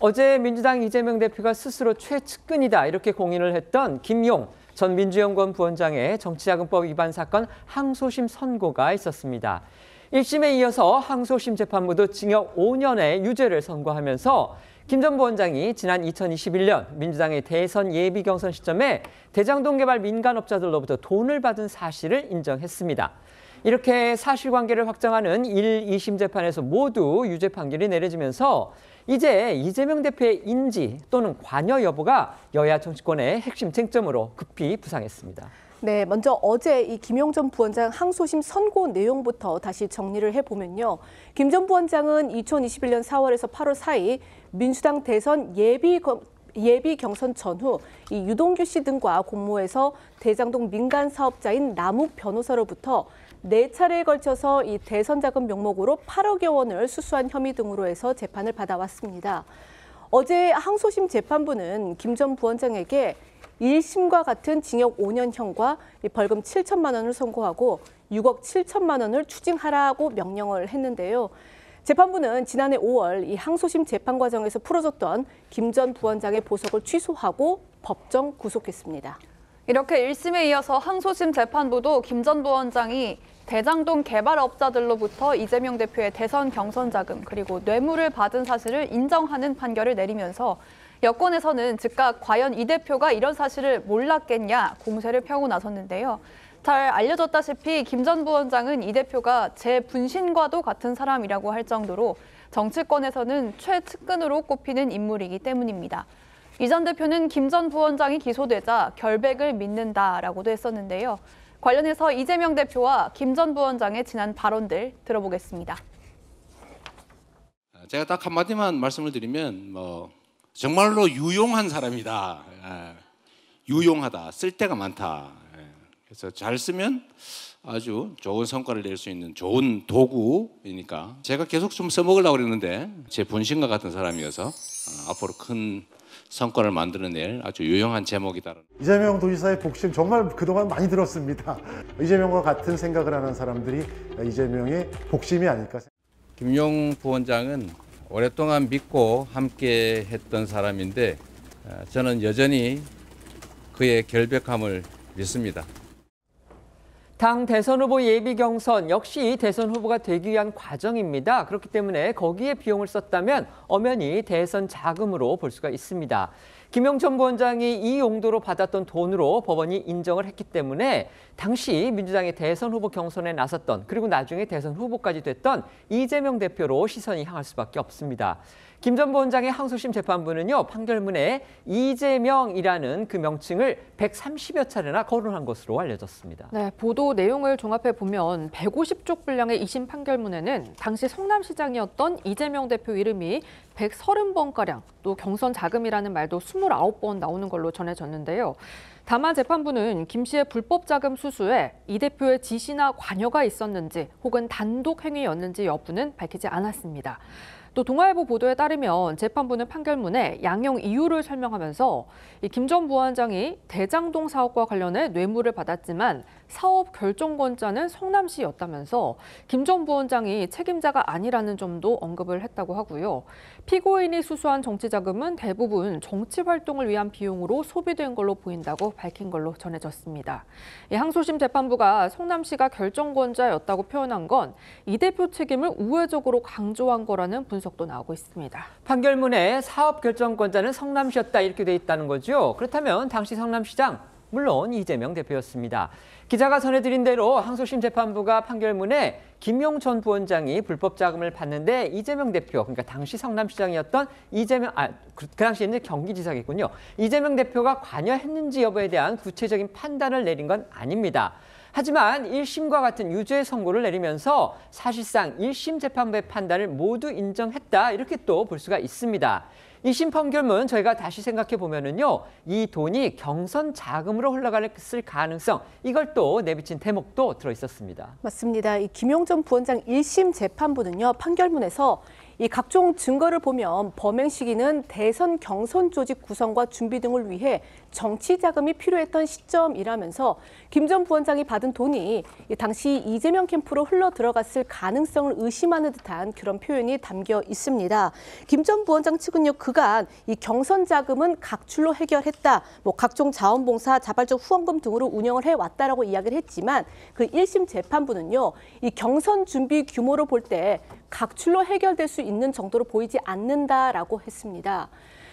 어제 민주당 이재명 대표가 스스로 최측근이다 이렇게 공인을 했던 김용 전 민주연구원 부원장의 정치자금법 위반 사건 항소심 선고가 있었습니다. 1심에 이어서 항소심 재판부도 징역 5년의 유죄를 선고하면서 김 전 부원장이 지난 2021년 민주당의 대선 예비 경선 시점에 대장동 개발 민간업자들로부터 돈을 받은 사실을 인정했습니다. 이렇게 사실관계를 확정하는 1, 2심 재판에서 모두 유죄 판결이 내려지면서 이제 이재명 대표의 인지 또는 관여 여부가 여야 정치권의 핵심 쟁점으로 급히 부상했습니다. 네, 먼저 어제 이 김용 전 부원장 항소심 선고 내용부터 다시 정리를 해보면요. 김 전 부원장은 2021년 4월에서 8월 사이 민주당 대선 예비 경선 전후 이 유동규 씨 등과 공모해서 대장동 민간 사업자인 남욱 변호사로부터 4차례에 걸쳐서 이 대선 자금 명목으로 8억여 원을 수수한 혐의 등으로 해서 재판을 받아왔습니다. 어제 항소심 재판부는 김 전 부원장에게 1심과 같은 징역 5년형과 벌금 7천만 원을 선고하고 6억 7천만 원을 추징하라고 명령을 했는데요. 재판부는 지난해 5월 이 항소심 재판 과정에서 풀어졌던 김 전 부원장의 보석을 취소하고 법정 구속했습니다. 이렇게 1심에 이어서 항소심 재판부도 김 전 부원장이 대장동 개발업자들로부터 이재명 대표의 대선 경선 자금 그리고 뇌물을 받은 사실을 인정하는 판결을 내리면서 여권에서는 즉각 과연 이 대표가 이런 사실을 몰랐겠냐 공세를 펴고 나섰는데요. 잘 알려졌다시피 김 전 부원장은 이 대표가 제 분신과도 같은 사람이라고 할 정도로 정치권에서는 최측근으로 꼽히는 인물이기 때문입니다. 이 전 대표는 김 전 부원장이 기소되자 결백을 믿는다라고도 했었는데요. 관련해서 이재명 대표와 김 전 부원장의 지난 발언들 들어보겠습니다. 제가 딱 한마디만 말씀을 드리면 정말로 유용한 사람이다. 유용하다. 쓸데가 많다. 그래서 잘 쓰면 아주 좋은 성과를 낼 수 있는 좋은 도구이니까 제가 계속 좀 써먹으려고 그랬는데 제 분신과 같은 사람이어서 앞으로 큰 성과를 만들어낼 아주 유용한 제목이다. 이재명 도지사의 복심 정말 그동안 많이 들었습니다. 이재명과 같은 생각을 하는 사람들이 이재명의 복심이 아닐까. 김용 부원장은 오랫동안 믿고 함께 했던 사람인데 저는 여전히 그의 결백함을 믿습니다. 당 대선 후보 예비 경선 역시 대선 후보가 되기 위한 과정입니다. 그렇기 때문에 거기에 비용을 썼다면 엄연히 대선 자금으로 볼 수가 있습니다. 김용 전 부원장이 이 용도로 받았던 돈으로 법원이 인정을 했기 때문에 당시 민주당의 대선 후보 경선에 나섰던 그리고 나중에 대선 후보까지 됐던 이재명 대표로 시선이 향할 수밖에 없습니다. 김 전 부원장의 항소심 재판부는요, 판결문에 이재명이라는 그 명칭을 130여 차례나 거론한 것으로 알려졌습니다. 네, 보도 내용을 종합해 보면 150쪽 분량의 2심 판결문에는 당시 성남시장이었던 이재명 대표 이름이 130번가량, 또 경선 자금이라는 말도 29번 나오는 걸로 전해졌는데요. 다만 재판부는 김 씨의 불법 자금 수수에 이 대표의 지시나 관여가 있었는지 혹은 단독 행위였는지 여부는 밝히지 않았습니다. 또 동아일보 보도에 따르면 재판부는 판결문에 양형 이유를 설명하면서 김 전 부원장이 대장동 사업과 관련해 뇌물을 받았지만 사업 결정권자는 성남시였다면서 김 전 부원장이 책임자가 아니라는 점도 언급을 했다고 하고요. 피고인이 수수한 정치자금은 대부분 정치 활동을 위한 비용으로 소비된 걸로 보인다고 밝힌 걸로 전해졌습니다. 항소심 재판부가 성남시가 결정권자였다고 표현한 건 이 대표 책임을 우회적으로 강조한 거라는 분석도 나오고 있습니다. 판결문에 사업 결정권자는 성남시였다 이렇게 돼 있다는 거죠. 그렇다면 당시 성남시장 물론 이재명 대표였습니다. 기자가 전해드린 대로 항소심 재판부가 판결문에 김용 전 부원장이 불법 자금을 받는데 이재명 대표, 그러니까 당시 성남시장이었던 그 당시에는 경기지사겠군요. 이재명 대표가 관여했는지 여부에 대한 구체적인 판단을 내린 건 아닙니다. 하지만 1심과 같은 유죄 선고를 내리면서 사실상 1심 재판부의 판단을 모두 인정했다 이렇게 또 볼 수가 있습니다. 2심 판결문 저희가 다시 생각해 보면은요, 이 돈이 경선 자금으로 흘러갔을 가능성 이걸 또 내비친 대목도 들어 있었습니다. 맞습니다. 이 김용 전 부원장 1심 재판부는요, 판결문에서 이 각종 증거를 보면 범행 시기는 대선 경선 조직 구성과 준비 등을 위해 정치 자금이 필요했던 시점이라면서 김 전 부원장이 받은 돈이 당시 이재명 캠프로 흘러 들어갔을 가능성을 의심하는 듯한 그런 표현이 담겨 있습니다. 김 전 부원장 측은요, 그간 이 경선 자금은 각출로 해결했다, 각종 자원봉사, 자발적 후원금 등으로 운영을 해왔다라고 이야기를 했지만 그 1심 재판부는요, 이 경선 준비 규모로 볼 때 각출로 해결될 수 있는 정도로 보이지 않는다라고 했습니다.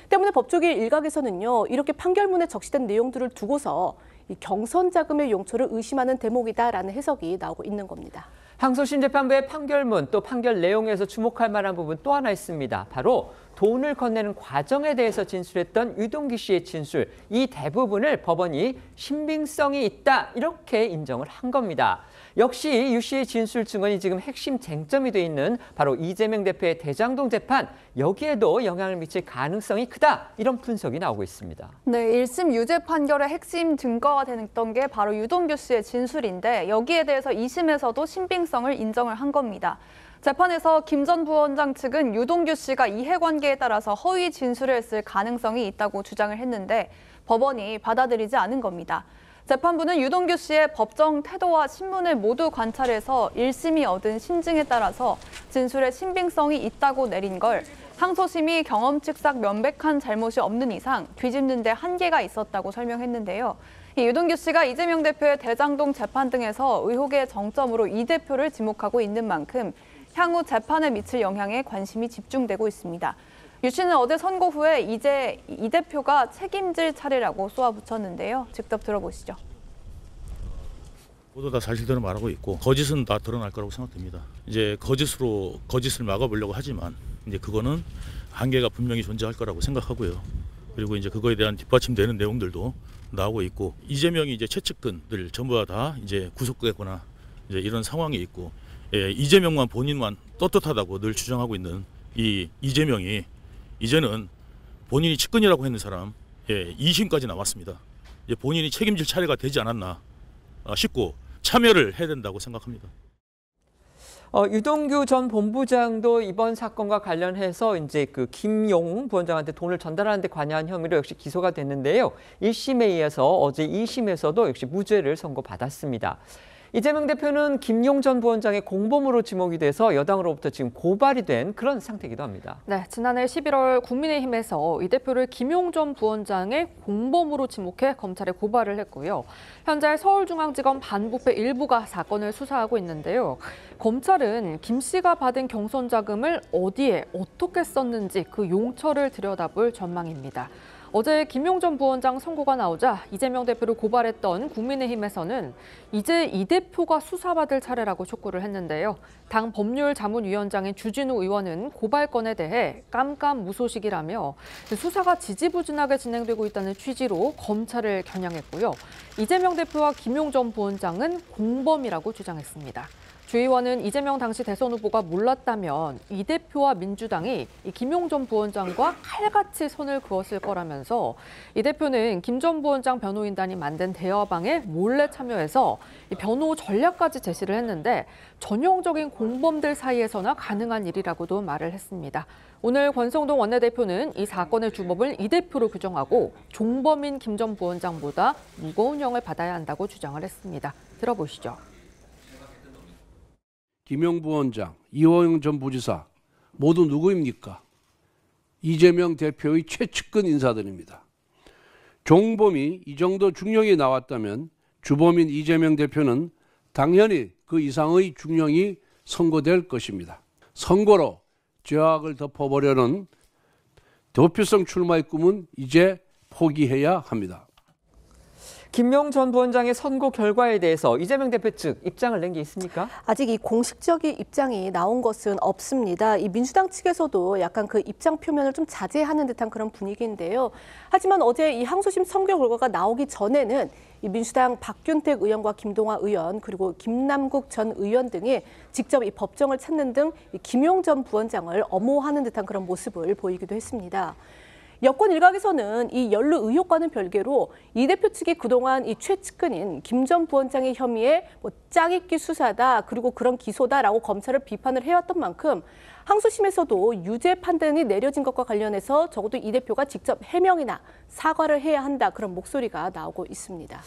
때문에 법조계 일각에서는요, 이렇게 판결문에 적시된 내용들을 두고서 이 경선 자금의 용처를 의심하는 대목이다라는 해석이 나오고 있는 겁니다. 항소심 재판부의 판결문 또 판결 내용에서 주목할 만한 부분 또 하나 있습니다. 바로 돈을 건네는 과정에 대해서 진술했던 유동규 씨의 진술, 이 대부분을 법원이 신빙성이 있다 이렇게 인정을 한 겁니다. 역시 유 씨의 진술 증언이 지금 핵심 쟁점이 돼 있는 바로 이재명 대표의 대장동 재판, 여기에도 영향을 미칠 가능성이 크다 이런 분석이 나오고 있습니다. 네, 1심 유죄 판결의 핵심 증거가 됐던 게 바로 유동규 씨의 진술인데 여기에 대해서 2심에서도 신빙성을 인정을 한 겁니다. 재판에서 김 전 부원장 측은 유동규 씨가 이해관계에 따라서 허위 진술을 했을 가능성이 있다고 주장을 했는데 법원이 받아들이지 않은 겁니다. 재판부는 유동규 씨의 법정 태도와 신문을 모두 관찰해서 1심이 얻은 신증에 따라서 진술의 신빙성이 있다고 내린 걸 항소심이 경험칙상 명백한 잘못이 없는 이상 뒤집는 데 한계가 있었다고 설명했는데요. 이 유동규 씨가 이재명 대표의 대장동 재판 등에서 의혹의 정점으로 이 대표를 지목하고 있는 만큼 향후 재판에 미칠 영향에 관심이 집중되고 있습니다. 유 씨는 어제 선고 후에 이제 이 대표가 책임질 차례라고 쏘아붙였는데요. 직접 들어보시죠. 모두 다 사실대로 말하고 있고 거짓은 다 드러날 거라고 생각됩니다. 이제 거짓으로 거짓을 막아보려고 하지만 이제 그거는 한계가 분명히 존재할 거라고 생각하고요. 그리고 이제 그거에 대한 뒷받침되는 내용들도 나오고 있고 이재명이 이제 최측근들 전부 다 이제 구속되거나 이제 이런 상황이 있고 이재명만 본인만 떳떳하다고 늘 주장하고 있는 이 이재명이 이제는 본인이 측근이라고 했는 사람 2심까지 나왔습니다. 이제 본인이 책임질 차례가 되지 않았나 싶고 참여를 해야 된다고 생각합니다. 유동규 전 본부장도 이번 사건과 관련해서 이제 그 김용 부원장한테 돈을 전달하는 데 관여한 혐의로 역시 기소가 됐는데요. 1심에 이어서 어제 2심에서도 역시 무죄를 선고받았습니다. 이재명 대표는 김용 전 부원장의 공범으로 지목이 돼서 여당으로부터 지금 고발이 된 그런 상태이기도 합니다. 네, 지난해 11월 국민의힘에서 이 대표를 김용 전 부원장의 공범으로 지목해 검찰에 고발을 했고요. 현재 서울중앙지검 반부패 일부가 사건을 수사하고 있는데요. 검찰은 김 씨가 받은 경선 자금을 어디에 어떻게 썼는지 그 용처를 들여다볼 전망입니다. 어제 김용 전 부원장 선고가 나오자 이재명 대표를 고발했던 국민의힘에서는 이제 이 대표가 수사받을 차례라고 촉구를 했는데요. 당 법률자문위원장인 주진우 의원은 고발건에 대해 깜깜무소식이라며 수사가 지지부진하게 진행되고 있다는 취지로 검찰을 겨냥했고요. 이재명 대표와 김용 전 부원장은 공범이라고 주장했습니다. 주 의원은 이재명 당시 대선 후보가 몰랐다면 이 대표와 민주당이 이 김용 전 부원장과 칼같이 손을 그었을 거라면서 이 대표는 김 전 부원장 변호인단이 만든 대화방에 몰래 참여해서 이 변호 전략까지 제시를 했는데 전형적인 공범들 사이에서나 가능한 일이라고도 말을 했습니다. 오늘 권성동 원내대표는 이 사건의 주범을 이 대표로 규정하고 종범인 김 전 부원장보다 무거운 형을 받아야 한다고 주장을 했습니다. 들어보시죠. 김용 부원장, 이호영 전 부지사 모두 누구입니까? 이재명 대표의 최측근 인사들입니다. 종범이 이 정도 중형이 나왔다면 주범인 이재명 대표는 당연히 그 이상의 중형이 선고될 것입니다. 선고로 죄악을 덮어보려는 대표성 출마의 꿈은 이제 포기해야 합니다. 김용 전 부원장의 선고 결과에 대해서 이재명 대표 측 입장을 낸 게 있습니까? 아직 이 공식적인 입장이 나온 것은 없습니다. 이 민주당 측에서도 약간 그 입장 표명을 좀 자제하는 듯한 그런 분위기인데요. 하지만 어제 이 항소심 선고 결과가 나오기 전에는 이 민주당 박균택 의원과 김동화 의원 그리고 김남국 전 의원 등이 직접 이 법정을 찾는 등 김용 전 부원장을 엄호하는 듯한 그런 모습을 보이기도 했습니다. 여권 일각에서는 이 연루 의혹과는 별개로 이 대표 측이 그동안 이 최측근인 김 전 부원장의 혐의에 짜깁기 수사다 그리고 그런 기소다라고 검찰을 비판을 해왔던 만큼 항소심에서도 유죄 판단이 내려진 것과 관련해서 적어도 이 대표가 직접 해명이나 사과를 해야 한다 그런 목소리가 나오고 있습니다.